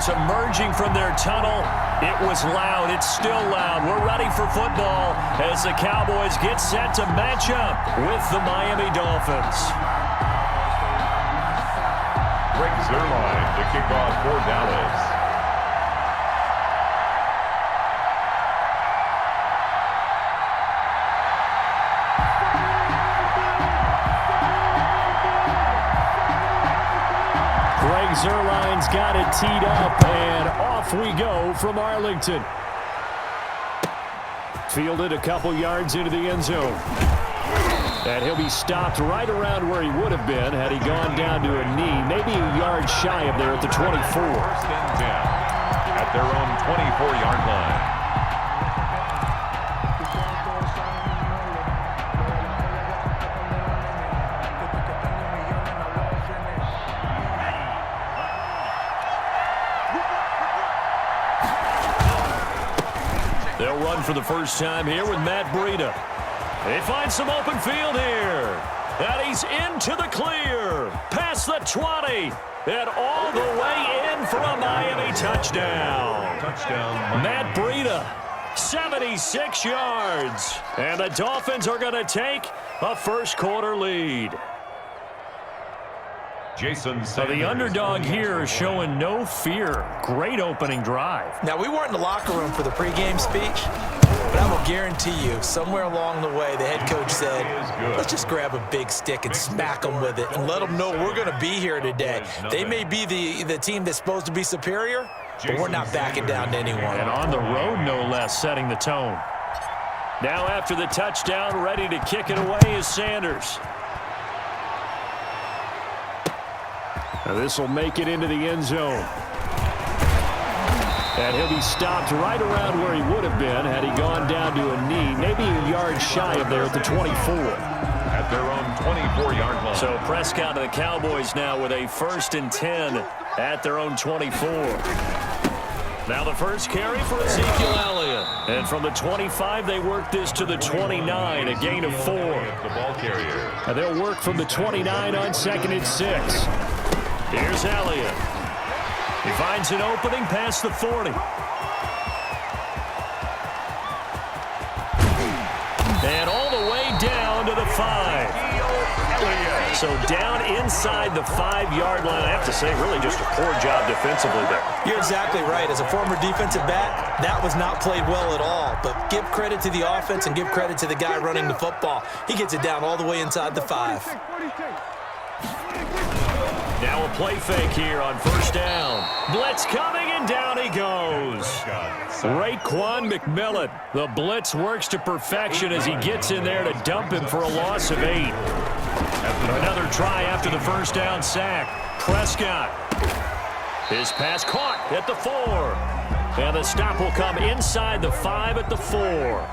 Cowboys emerging from their tunnel. It was loud. It's still loud. We're ready for football as the Cowboys get set to match up with the Miami Dolphins. Greg Zuerlein to kick off for Dallas. Zuerlein's got it teed up, and off we go from Arlington. Fielded a couple yards into the end zone. And he'll be stopped right around where he would have been had he gone down to a knee, maybe a yard shy of there at the 24. First and 10 at their own 24-yard line. They'll run for the first time here with Matt Breida. They find some open field here. And he's into the clear. Past the 20. And all the way in for a Miami touchdown. Matt Breida, 76 yards. And the Dolphins are going to take a first-quarter lead. Jason So the underdog here is showing no fear. Great opening drive. Now, we weren't in the locker room for the pregame speech, but I will guarantee you, somewhere along the way, the head coach said, let's just grab a big stick and smack them with it and let them know we're going to be here today. They may be the team that's supposed to be superior, but we're not backing down to anyone. And on the road, no less, setting the tone. Now after the touchdown, ready to kick it away is Sanders. Now this will make it into the end zone. And he'll be stopped right around where he would have been had he gone down to a knee, maybe a yard shy of there at the 24. At their own 24-yard line. So Prescott and the Cowboys now with a 1st and 10 at their own 24. Now the first carry for Ezekiel Elliott. And from the 25, they work this to the 29, a gain of 4. The ball carrier. And they'll work from the 29 on 2nd and 6. Here's Elliott. He finds an opening past the 40. And all the way down to the 5. So down inside the 5-yard line. I have to say, really just a poor job defensively there. You're exactly right. As a former defensive back, that was not played well at all. But give credit to the offense and give credit to the guy running the football. He gets it down all the way inside the 5. Now a play fake here on 1st down. Blitz coming, and down he goes. Raekwon McMillan. The blitz works to perfection as he gets in there to dump him for a loss of 8. Another try after the 1st down sack. Prescott. His pass caught at the 4. And the stop will come inside the 5 at the 4.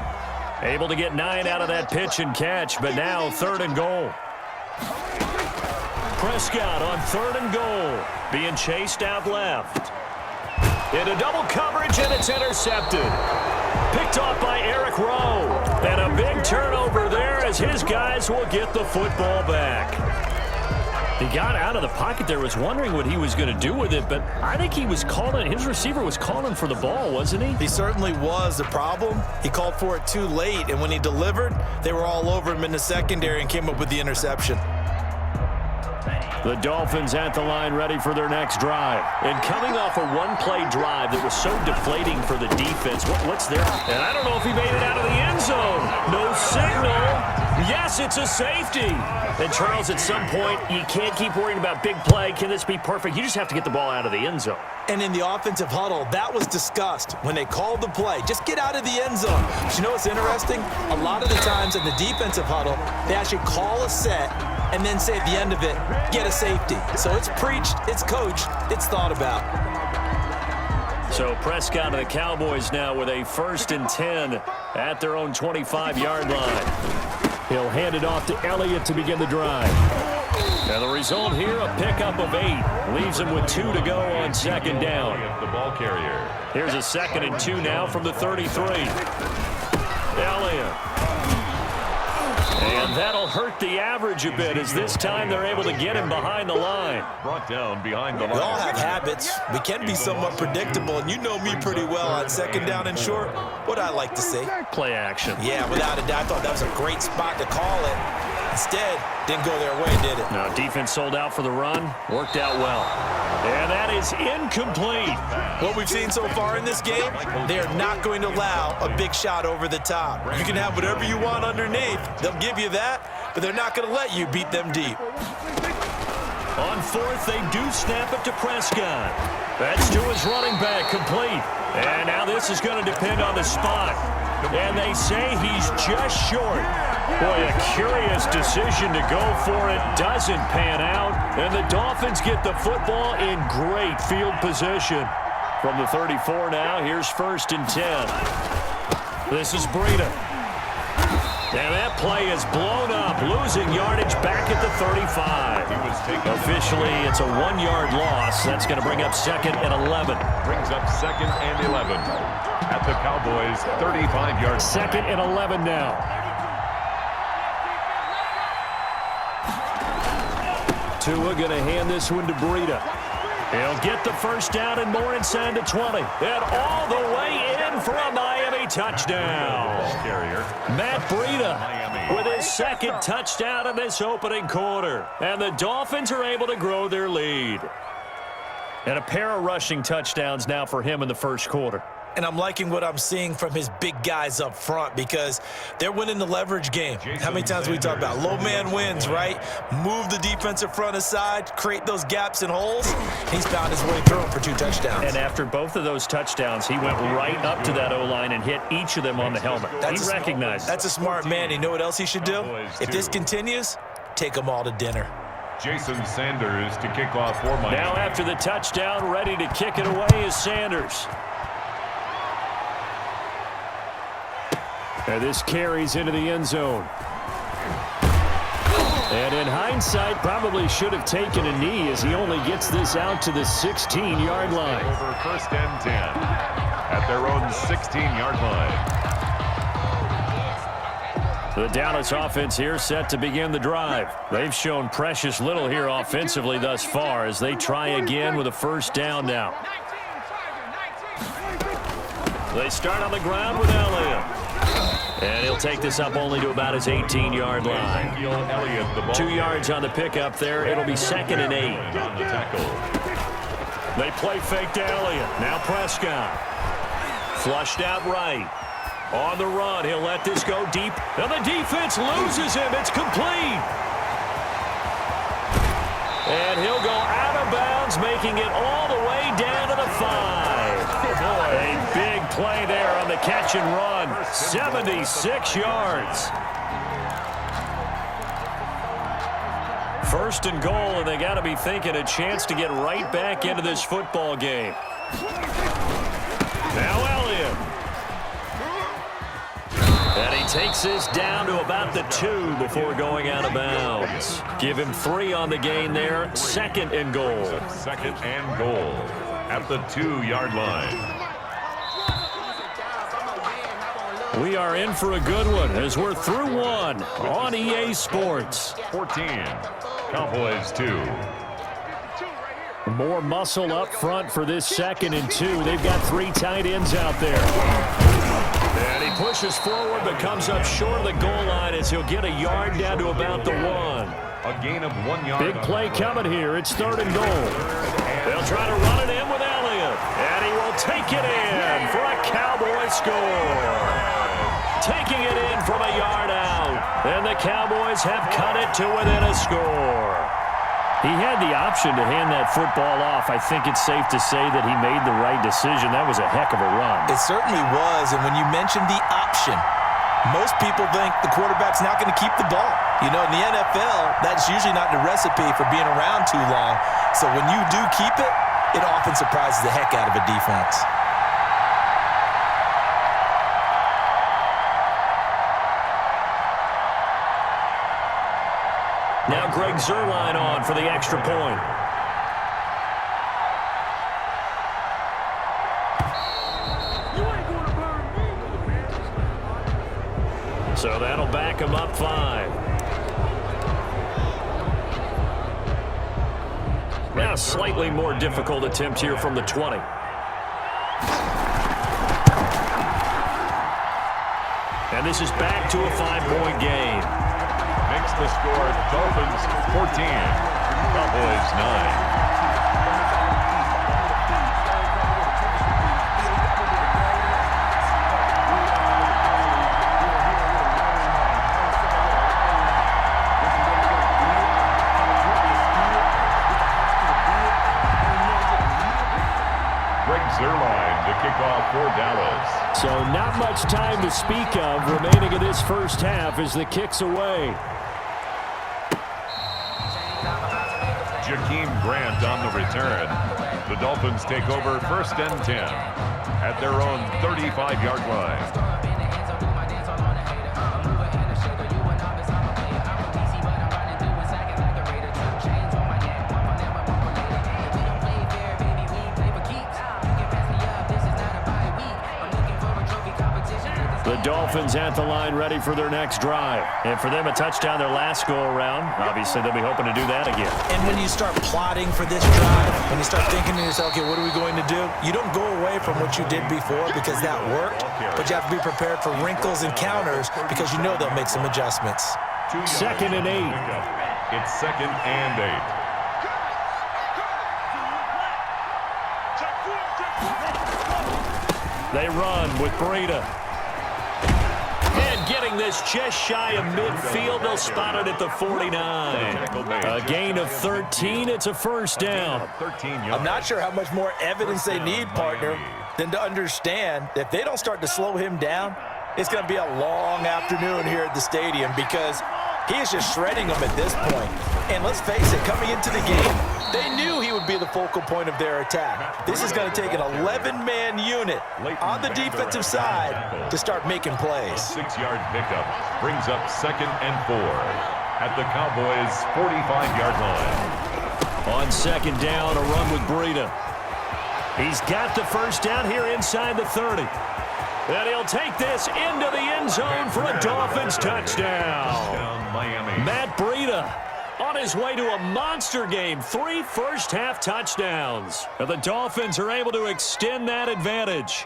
Able to get 9 out of that pitch and catch, but now 3rd and goal. Prescott on 3rd and goal, being chased out left. Into double coverage, and it's intercepted. Picked off by Eric Rowe. And a big turnover there as his guys will get the football back. He got out of the pocket there, was wondering what he was going to do with it, but I think he was calling, his receiver was calling for the ball, wasn't he? He certainly was. The problem, he called for it too late, and when he delivered, they were all over him in the secondary and came up with the interception. The Dolphins at the line ready for their next drive. And coming off a one-play drive that was so deflating for the defense, what's there? And I don't know if he made it out of the end zone. No signal. Yes, it's a safety. And Charles, at some point, you can't keep worrying about big play. Can this be perfect? You just have to get the ball out of the end zone. And in the offensive huddle, that was discussed when they called the play. Just get out of the end zone. But you know what's interesting? A lot of the times in the defensive huddle, they actually call a set and then say at the end of it, get a safety. So it's preached, it's coached, it's thought about. So Prescott and the Cowboys now with a 1st and 10 at their own 25-yard line. He'll hand it off to Elliott to begin the drive. And the result here, a pickup of 8. Leaves him with 2 to go on 2nd down. The ball carrier. Here's a 2nd and 2 now from the 33. Elliott. And that'll hurt the average a bit as this time they're able to get him behind the line. Brought down behind the line. We all have habits. We can be somewhat predictable, and you know me pretty well on second down and short. What I like to see. Play action. Yeah, without a doubt. I thought that was a great spot to call it. Instead, didn't go their way, did it? No, defense sold out for the run. Worked out well. And that is incomplete. What we've seen so far in this game, they are not going to allow a big shot over the top. You can have whatever you want underneath. They'll give you that, but they're not going to let you beat them deep. On fourth, they do snap it to Prescott. That's to his running back, complete. And now this is going to depend on the spot. And they say he's just short. Boy, a curious decision to go for it. Doesn't pan out. And the Dolphins get the football in great field position. From the 34 now, here's 1st and 10. This is Breida. And that play is blown up, losing yardage back at the 35. Officially, it's a 1-yard loss. That's going to bring up 2nd and 11. Brings up 2nd and 11 at the Cowboys' 35-yard. 2nd and 11 now. Tua going to hand this one to Breida. He'll get the first down and more inside the 20. And all the way in for a Miami touchdown. Matt Breida with his 2nd touchdown in this opening quarter. And the Dolphins are able to grow their lead. And a pair of rushing touchdowns now for him in the first quarter. And I'm liking what I'm seeing from his big guys up front because they're winning the leverage game. How many times we talk about low man wins, right? Move the defensive front aside, create those gaps and holes. He's found his way through them for 2 touchdowns. And after both of those touchdowns, he went right up to that O-line and hit each of them on the helmet. He recognized. That's a smart man. You know what else he should do? If this continues, take them all to dinner. Jason Sanders to kick off for Miami. Now after the touchdown, ready to kick it away is Sanders. And this carries into the end zone. And in hindsight, probably should have taken a knee as he only gets this out to the 16-yard line. Over 1st and 10 at their own 16-yard line. The Dallas offense here set to begin the drive. They've shown precious little here offensively thus far as they try again with a first down now. They start on the ground with Elliott. And he'll take this up only to about his 18-yard line. 2 yards on the pickup there. It'll be 2nd and 8. They play fake to Elliott. Now Prescott. Flushed out right. On the run, he'll let this go deep. And the defense loses him. It's complete. And he'll go out of bounds, making it all the way down to the 5. A big play there on the catch and run. 76 yards. 1st and goal, and they got to be thinking a chance to get right back into this football game. Now Elliott. And he takes this down to about the 2 before going out of bounds. Give him 3 on the gain there. 2nd and goal. 2nd and goal at the 2-yard line. We are in for a good one as we're through one on EA Sports. 14, Cowboys 2. More muscle up front for this 2nd and 2. They've got 3 tight ends out there. And he pushes forward but comes up short of the goal line as he'll get a yard down to about the 1. A gain of 1 yard. Big play coming here. It's 3rd and goal. They'll try to run it in with Elliott. And he will take it in for a Cowboy score. Taking it in from a yard out. And the Cowboys have cut it to within a score. He had the option to hand that football off. I think it's safe to say that he made the right decision. That was a heck of a run. It certainly was. And when you mentioned the option, most people think the quarterback's not going to keep the ball. You know, in the NFL, that's usually not the recipe for being around too long. So when you do keep it, it often surprises the heck out of a defense. Now Greg Zuerlein on for the extra point. So that'll back him up 5. Now a slightly more difficult attempt here from the 20. And this is back to a 5-point game. Makes the score Dolphins 14, Cowboys 9. Zerline to kick off for Dallas. So not much time to speak of remaining in this first half as the kick's away. Jakeem Grant on the return. The Dolphins take over 1st and 10 at their own 35-yard line. The Dolphins at the line ready for their next drive. And for them, a touchdown their last go-around. Obviously, they'll be hoping to do that again. And when you start plotting for this drive, when you start thinking to yourself, okay, what are we going to do? You don't go away from what you did before because that worked, but you have to be prepared for wrinkles and counters because you know they'll make some adjustments. 2nd and 8. It's 2nd and 8. They run with Breida. And getting this just shy of midfield, they'll spot it at the 49. A gain of 13, it's a 1st down. I'm not sure how much more evidence they need, partner, than to understand that if they don't start to slow him down, it's going to be a long afternoon here at the stadium because he is just shredding them at this point. And let's face it, coming into the game, they knew he would be the focal point of their attack. This is going to take an 11-man unit on the defensive side to start making plays. 6-yard pickup brings up 2nd and 4 at the Cowboys' 45-yard line. On 2nd down, a run with Breida. He's got the 1st down here inside the 30. And he'll take this into the end zone for a Dolphins touchdown. Miami. Matt Breida on his way to a monster game. 3 first-half touchdowns. And the Dolphins are able to extend that advantage.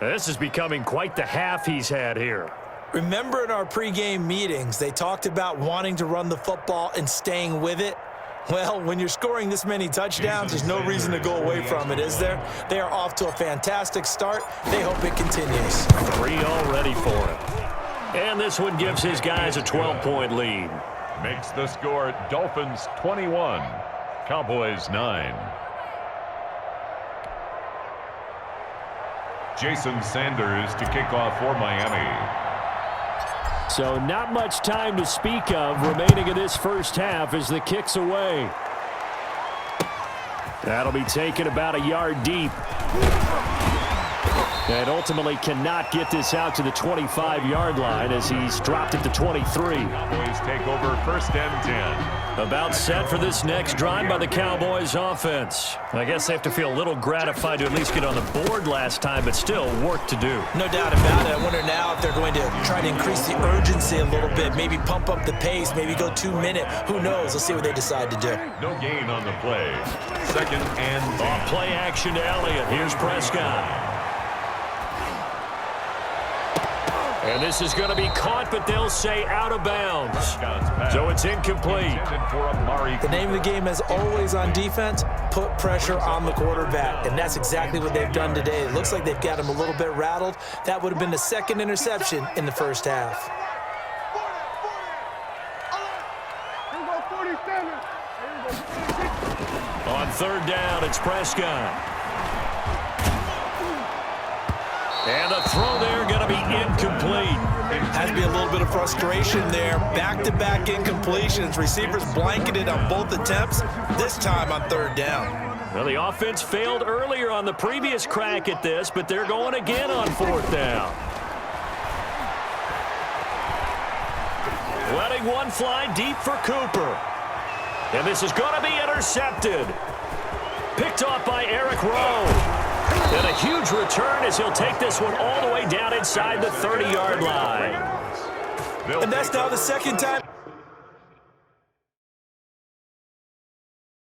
This is becoming quite the half he's had here. Remember in our pregame meetings, they talked about wanting to run the football and staying with it? Well, when you're scoring this many touchdowns, there's no reason to go away from it, is there? They are off to a fantastic start. They hope it continues. 3 already for him. And this one gives his guys a 12-point lead. Makes the score Dolphins 21, Cowboys 9. Jason Sanders to kick off for Miami. So not much time to speak of remaining in this first half as the kick's away. That'll be taken about a yard deep. And ultimately cannot get this out to the 25-yard line as he's dropped it to 23. Cowboys take over 1st and 10. About set for this next drive by the Cowboys offense. I guess they have to feel a little gratified to at least get on the board last time, but still work to do. No doubt about it. I wonder now if they're going to try to increase the urgency a little bit, maybe pump up the pace, maybe go 2-minute. Who knows? Let's see what they decide to do. No gain on the play. 2nd and 10. Off play action to Elliott. Here's Prescott. And this is going to be caught, but they'll say out of bounds. So it's incomplete. The name of the game is always on defense, put pressure on the quarterback. And that's exactly what they've done today. It looks like they've got him a little bit rattled. That would have been the 2nd interception in the first half. On 3rd down, it's Prescott. And the throw there going to be incomplete. Has to be a little bit of frustration there. Back-to-back incompletions. Receivers blanketed on both attempts, this time on 3rd down. Well, the offense failed earlier on the previous crack at this, but they're going again on 4th down. Letting one fly deep for Cooper. And this is going to be intercepted. Picked off by Eric Rowe. And a huge return as he'll take this one all the way down inside the 30-yard line. And that's now the second time.